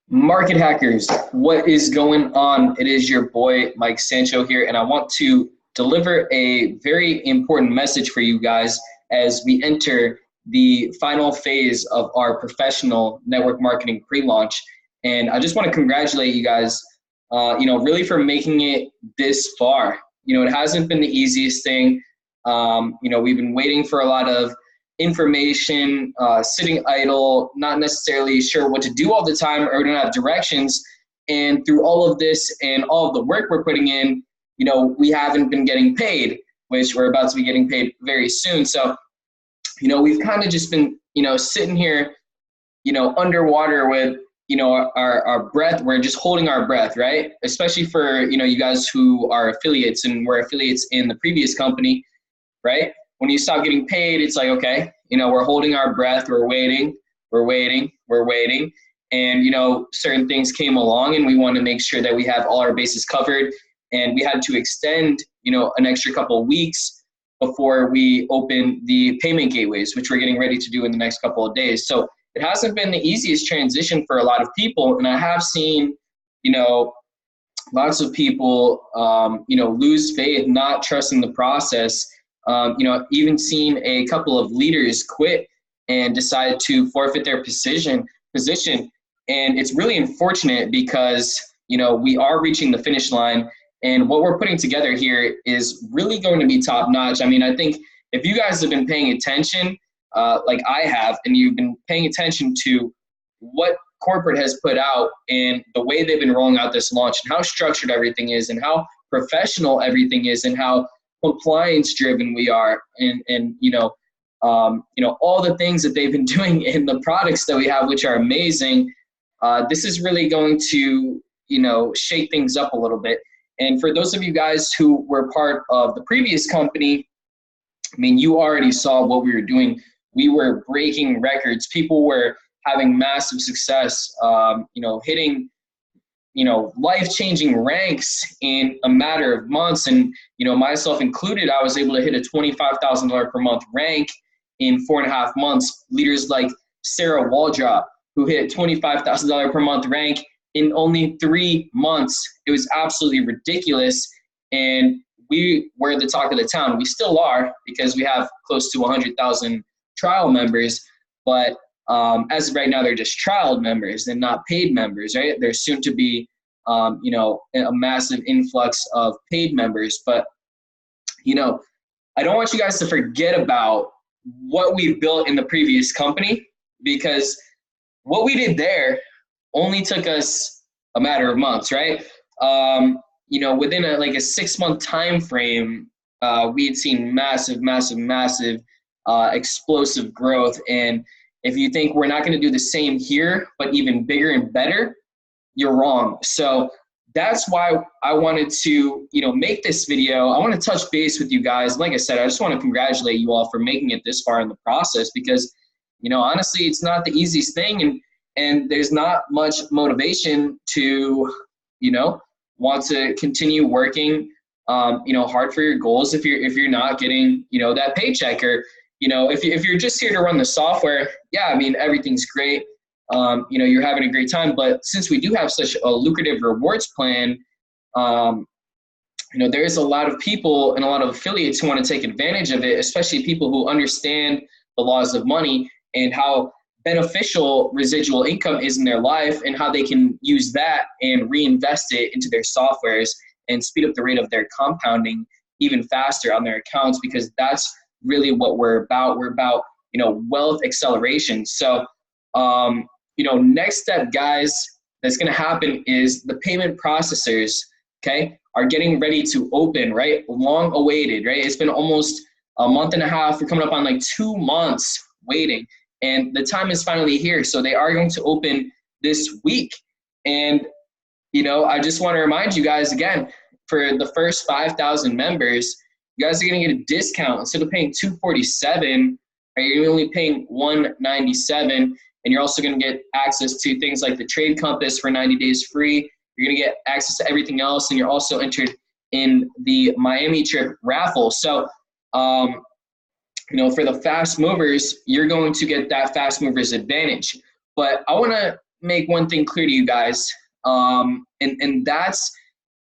Market hackers, what is going on? It is your boy Mike Sancho here, and I want to deliver a very important message for you guys as we enter the final phase of our professional network marketing pre-launch. And I just want to congratulate you guys, really for making it this far. It hasn't been the easiest thing. We've been waiting for a lot of information, sitting idle, not necessarily sure what to do all the time, or we don't have directions. And through all of this and all of the work we're putting in, we haven't been getting paid, which we're about to be getting paid very soon. So, we've kind of just been, sitting here, underwater with, our breath. We're just holding our breath, right? Especially for, you guys who are affiliates and were affiliates in the previous company, right? When you stop getting paid, it's like, okay, we're holding our breath, we're waiting. And, certain things came along and we want to make sure that we have all our bases covered. And we had to extend, an extra couple of weeks before we open the payment gateways, which we're getting ready to do in the next couple of days. So it hasn't been the easiest transition for a lot of people. And I have seen, lots of people, lose faith, not trusting the process. Even seen a couple of leaders quit and decide to forfeit their position. And it's really unfortunate because, we are reaching the finish line, and what we're putting together here is really going to be top notch. I mean, I think if you guys have been paying attention, like I have, and you've been paying attention to what corporate has put out and the way they've been rolling out this launch and how structured everything is and how professional everything is and how compliance driven we are, and all the things that they've been doing in the products that we have, which are amazing. This is really going to shake things up a little bit. And for those of you guys who were part of the previous company, I mean, you already saw what we were doing. We were breaking records. People were having massive success, hitting life-changing ranks in a matter of months. And, myself included, I was able to hit a $25,000 per month rank in 4.5 months. Leaders like Sarah Waldrop, who hit $25,000 per month rank in only 3 months. It was absolutely ridiculous. And we were the talk of the town. We still are, because we have close to 100,000 trial members. But as of right now, they're just trial members and not paid members, right? There's soon to be, a massive influx of paid members. But, I don't want you guys to forget about what we built in the previous company, because what we did there only took us a matter of months, right? Within a 6-month time frame, we had seen massive explosive growth. And if you think we're not going to do the same here, but even bigger and better, you're wrong. So that's why I wanted to, make this video. I want to touch base with you guys. Like I said, I just want to congratulate you all for making it this far in the process, because, honestly, it's not the easiest thing. And there's not much motivation to, want to continue working, hard for your goals if you're not getting, that paycheck. Or, if you're just here to run the software, yeah, I mean, everything's great. You're having a great time. But since we do have such a lucrative rewards plan, there is a lot of people and a lot of affiliates who want to take advantage of it, especially people who understand the laws of money and how beneficial residual income is in their life, and how they can use that and reinvest it into their softwares and speed up the rate of their compounding even faster on their accounts, because that's really what we're about. We're about, wealth acceleration. So, next step, guys, that's going to happen is the payment processors, okay, are getting ready to open, right? Long awaited, right? It's been almost a month and a half. We're coming up on 2 months waiting. And the time is finally here. So they are going to open this week. And, I just want to remind you guys again, for the first 5,000 members, you guys are going to get a discount. Instead of paying $247, right, you're only paying $197. And you're also going to get access to things like the Trade Compass for 90 days free. You're going to get access to everything else. And you're also entered in the Miami trip raffle. So, for the fast movers, you're going to get that fast movers advantage. But I want to make one thing clear to you guys, and that's,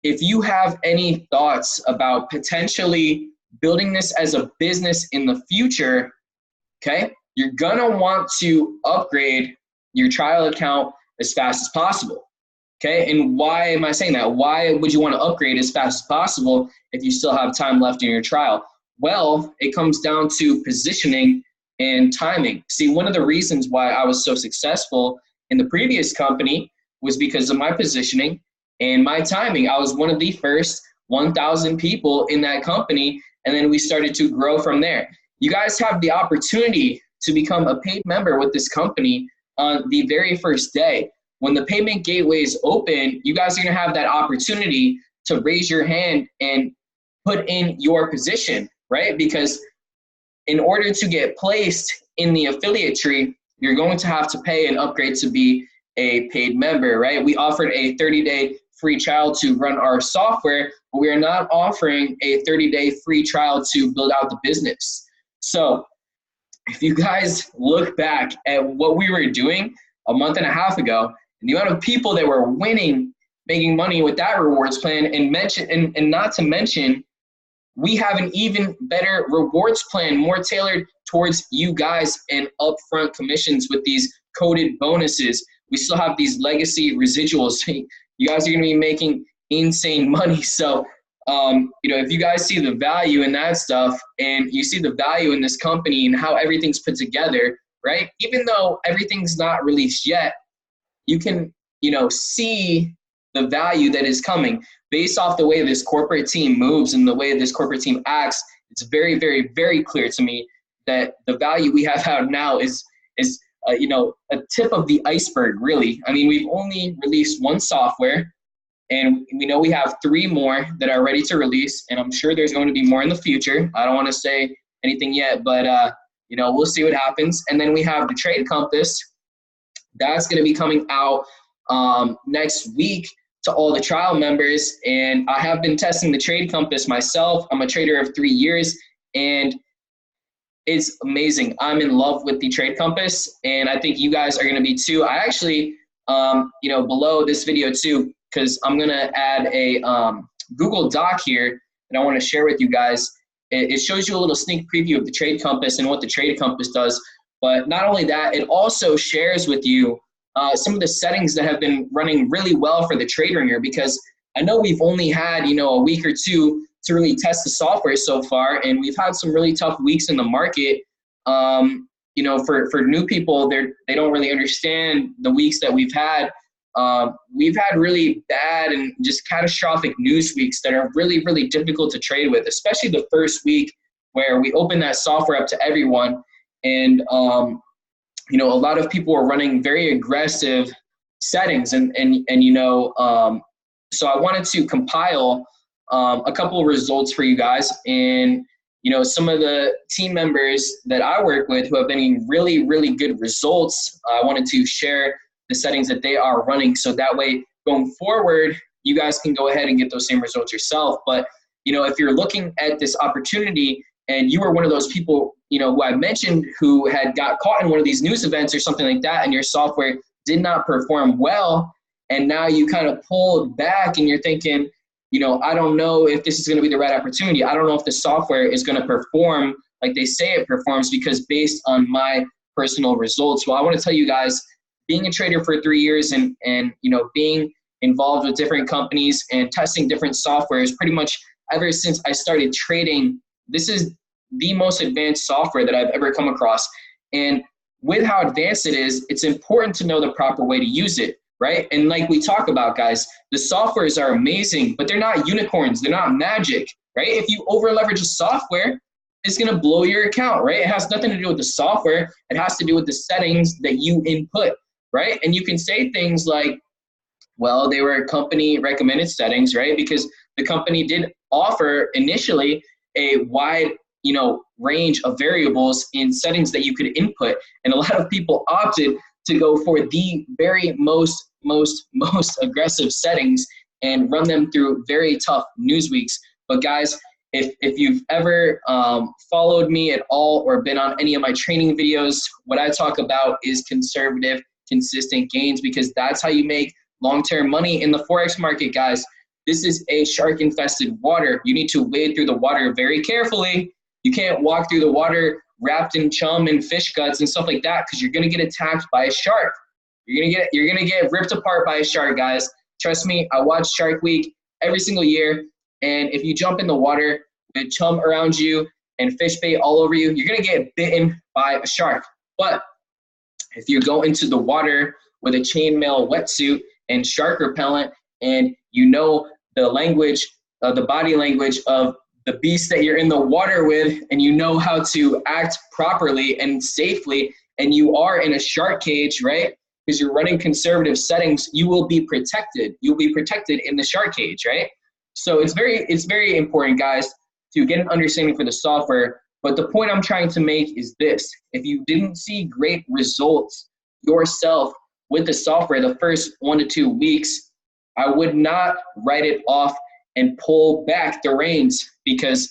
if you have any thoughts about potentially building this as a business in the future, okay, you're gonna want to upgrade your trial account as fast as possible. Okay, and why am I saying that? Why would you want to upgrade as fast as possible if you still have time left in your trial? Well, it comes down to positioning and timing. See, one of the reasons why I was so successful in the previous company was because of my positioning and my timing. I was one of the first 1,000 people in that company, and then we started to grow from there. You guys have the opportunity to become a paid member with this company on the very first day. When the payment gateway is open, you guys are going to have that opportunity to raise your hand and put in your position, right? Because in order to get placed in the affiliate tree, you're going to have to pay and upgrade to be a paid member, right? We offered a 30-day free trial to run our software, but we are not offering a 30-day free trial to build out the business. So if you guys look back at what we were doing a month and a half ago, and the amount of people that were winning, making money with that rewards plan, and not to mention, we have an even better rewards plan, more tailored towards you guys, and upfront commissions with these coded bonuses. We still have these legacy residuals. You guys are going to be making insane money. So, if you guys see the value in that stuff, and you see the value in this company and how everything's put together, right? Even though everything's not released yet, you can, see the value that is coming based off the way this corporate team moves and the way this corporate team acts. It's very, very, very clear to me that the value we have out now is a tip of the iceberg, really. I mean, we've only released one software, and we know we have 3 more that are ready to release, and I'm sure there's going to be more in the future. I don't want to say anything yet, but we'll see what happens. And then we have the Trade Compass. That's going to be coming out next week to all the trial members. And I have been testing the Trade Compass myself. I'm a trader of 3 years, and it's amazing. I'm in love with the Trade Compass, and I think you guys are going to be too. I actually, below this video too, because I'm going to add a Google Doc here that I want to share with you guys. It shows you a little sneak preview of the Trade Compass and what the Trade Compass does. But not only that, it also shares with you some of the settings that have been running really well for the Trade Ringer, because I know we've only had, a week or two to really test the software so far, and we've had some really tough weeks in the market. For new people, they don't really understand the weeks that we've had. We've had really bad and just catastrophic news weeks that are really, really difficult to trade with, especially the first week where we open that software up to everyone. And, a lot of people are running very aggressive settings, so I wanted to compile a couple of results for you guys. And, some of the team members that I work with who have been getting really, really good results, I wanted to share the settings that they are running. So that way, going forward, you guys can go ahead and get those same results yourself. But, if you're looking at this opportunity and you were one of those people, who I mentioned who had got caught in one of these news events or something like that, and your software did not perform well, and now you kind of pulled back and you're thinking, I don't know if this is going to be the right opportunity. I don't know if the software is going to perform like they say it performs, because based on my personal results. Well, I want to tell you guys, being a trader for 3 years and being involved with different companies and testing different softwares, pretty much ever since I started trading, this is the most advanced software that I've ever come across. And with how advanced it is, it's important to know the proper way to use it, right? And like we talk about, guys, the softwares are amazing, but they're not unicorns. They're not magic, right? If you over leverage a software, it's going to blow your account, right? It has nothing to do with the software. It has to do with the settings that you input, right? And you can say things like, well, they were company recommended settings, right? Because the company did offer initially a wide, range of variables in settings that you could input. And a lot of people opted to go for the very most aggressive settings and run them through very tough news weeks. But guys, if you've ever followed me at all or been on any of my training videos, what I talk about is conservative consistent gains, because that's how you make long-term money in the Forex market, guys. This is a shark-infested water. You need to wade through the water very carefully. You can't walk through the water wrapped in chum and fish guts and stuff like that, because you're gonna get attacked by a shark. You're gonna get ripped apart by a shark, guys. Trust me, I watch Shark Week every single year, and if you jump in the water with chum around you and fish bait all over you, you're gonna get bitten by a shark. But if you go into the water with a chainmail wetsuit and shark repellent, and you know the language, the body language of the beast that you're in the water with, and you know how to act properly and safely, and you are in a shark cage, right? Because you're running conservative settings, you will be protected. You'll be protected in the shark cage, right? So it's very important, guys, to get an understanding for the software. But the point I'm trying to make is this: if you didn't see great results yourself with the software the first 1 to 2 weeks, I would not write it off and pull back the reins, because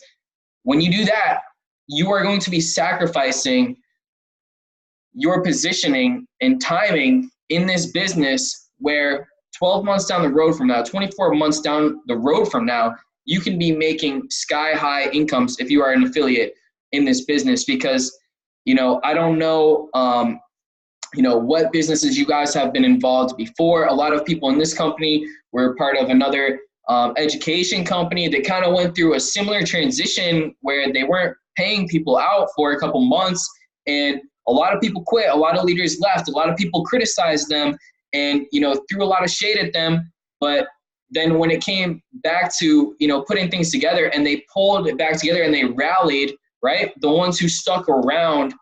when you do that, you are going to be sacrificing your positioning and timing in this business, where 12 months down the road from now, 24 months down the road from now, you can be making sky high incomes if you are an affiliate in this business. Because, I don't know, what businesses you guys have been involved before. A lot of people in this company were part of another education company that kind of went through a similar transition where they weren't paying people out for a couple months, and a lot of people quit. A lot of leaders left. A lot of people criticized them and, threw a lot of shade at them. But then when it came back to, putting things together, and they pulled it back together and they rallied, right? The ones who stuck around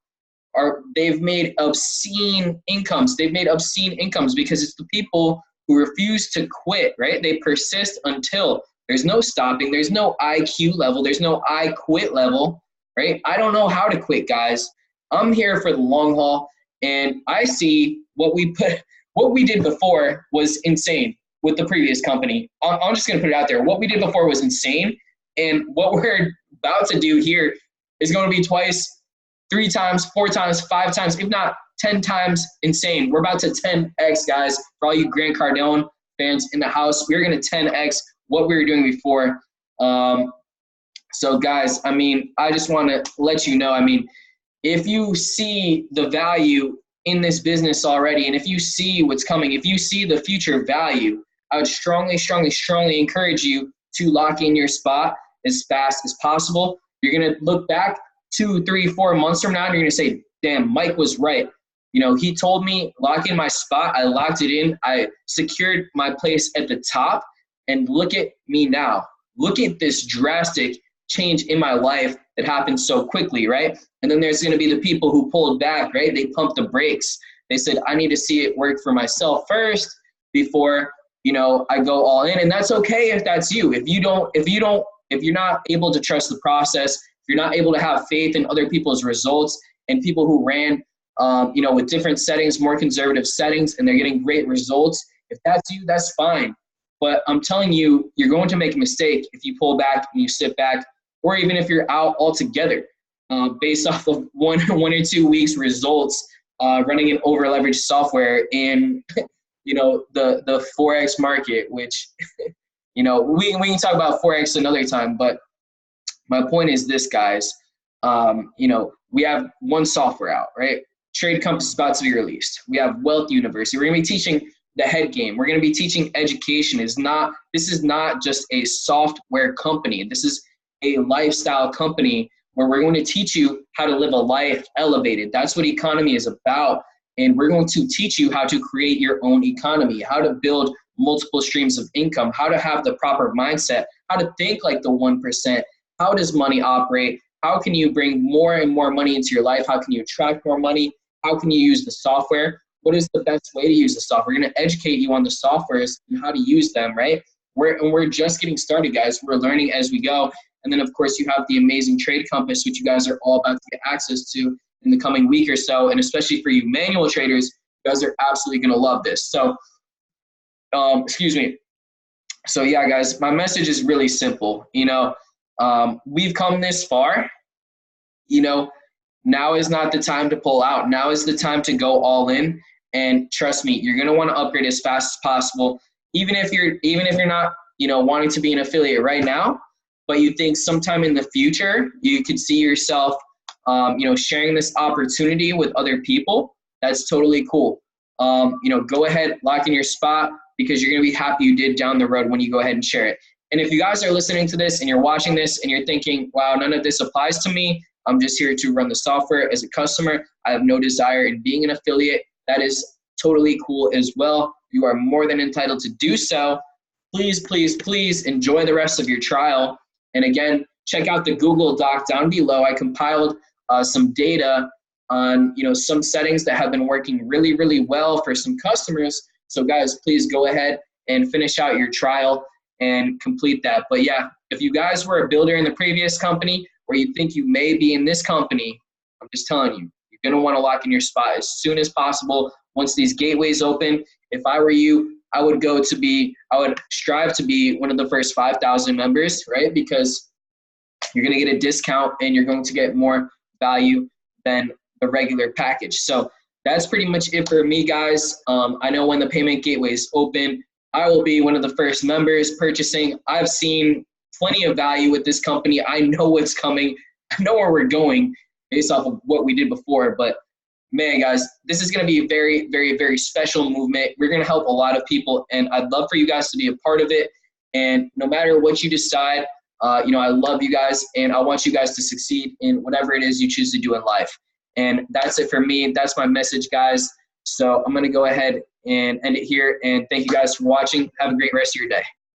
they've made obscene incomes. They've made obscene incomes because it's the people who refuse to quit, right? They persist until there's no stopping. There's no IQ level. There's no I quit level, right? I don't know how to quit, guys. I'm here for the long haul, and I see what we did before was insane with the previous company. I'm just going to put it out there. What we did before was insane, and what we're about to do here is going to be twice, 3 times, 4 times, 5 times, if not 10 times insane. We're about to 10x, guys. For all you Grant Cardone fans in the house, we're going to 10x what we were doing before. So, guys, I just want to let you know, if you see the value in this business already, and if you see what's coming, if you see the future value, I would strongly, strongly, strongly encourage you to lock in your spot as fast as possible. You're going to look back 2, 3, 4 months from now, and you're going to say, damn, Mike was right. He told me lock in my spot. I locked it in. I secured my place at the top, and look at me now. Look at this drastic change in my life that happened so quickly, right? And then there's going to be the people who pulled back, right? They pumped the brakes. They said, I need to see it work for myself first before, I go all in. And that's okay if that's you. If you're not able to trust the process, if you're not able to have faith in other people's results and people who ran, with different settings, more conservative settings, and they're getting great results, if that's you, that's fine. But I'm telling you, you're going to make a mistake if you pull back and you sit back, or even if you're out altogether based off of one or 2 weeks results running an over-leveraged software in, the Forex market, which, we can talk about Forex another time. But my point is this, guys. We have one software out, right? Trade Compass is about to be released. We have Wealth University. We're going to be teaching the head game. We're going to be teaching education. This is not just a software company. This is a lifestyle company where we're going to teach you how to live a life elevated. That's what economy is about. And we're going to teach you how to create your own economy, how to build multiple streams of income, how to have the proper mindset, how to think like the 1%. How does money operate? How can you bring more and more money into your life? How can you attract more money? How can you use the software? What is the best way to use the software? We're going to educate you on the softwares and how to use them, right? We're just getting started, guys. We're learning as we go. And then, of course, you have the amazing Trade Compass, which you guys are all about to get access to in the coming week or so. And especially for you manual traders, you guys are absolutely going to love this. So, excuse me. So, yeah, guys, my message is really simple. We've come this far. Now is not the time to pull out. Now is the time to go all in. And trust me, you're going to want to upgrade as fast as possible. Even if you're not, wanting to be an affiliate right now, but you think sometime in the future you could see yourself, sharing this opportunity with other people. That's totally cool. Go ahead, lock in your spot, because you're going to be happy you did down the road when you go ahead and share it. And if you guys are listening to this and you're watching this and you're thinking, wow, none of this applies to me, I'm just here to run the software as a customer, I have no desire in being an affiliate, that is totally cool as well. You are more than entitled to do so. Please, please, please enjoy the rest of your trial. And again, check out the Google Doc down below. I compiled some data on some settings that have been working really, really well for some customers. So guys, please go ahead and finish out your trial and complete that. But yeah, if you guys were a builder in the previous company, or you think you may be in this company, I'm just telling you, you're going to want to lock in your spot as soon as possible once these gateways open. If I were you, I would strive to be one of the first 5,000 members, right? Because you're going to get a discount and you're going to get more value than the regular package. So that's pretty much it for me, guys. I know when the payment gateways open, I will be one of the first members purchasing. I've seen plenty of value with this company. I know what's coming. I know where we're going based off of what we did before. But man, guys, this is going to be a very, very, very special movement. We're going to help a lot of people, and I'd love for you guys to be a part of it. And no matter what you decide, I love you guys, and I want you guys to succeed in whatever it is you choose to do in life. And that's it for me. That's my message, guys. So I'm going to go ahead and end it here. And thank you guys for watching. Have a great rest of your day.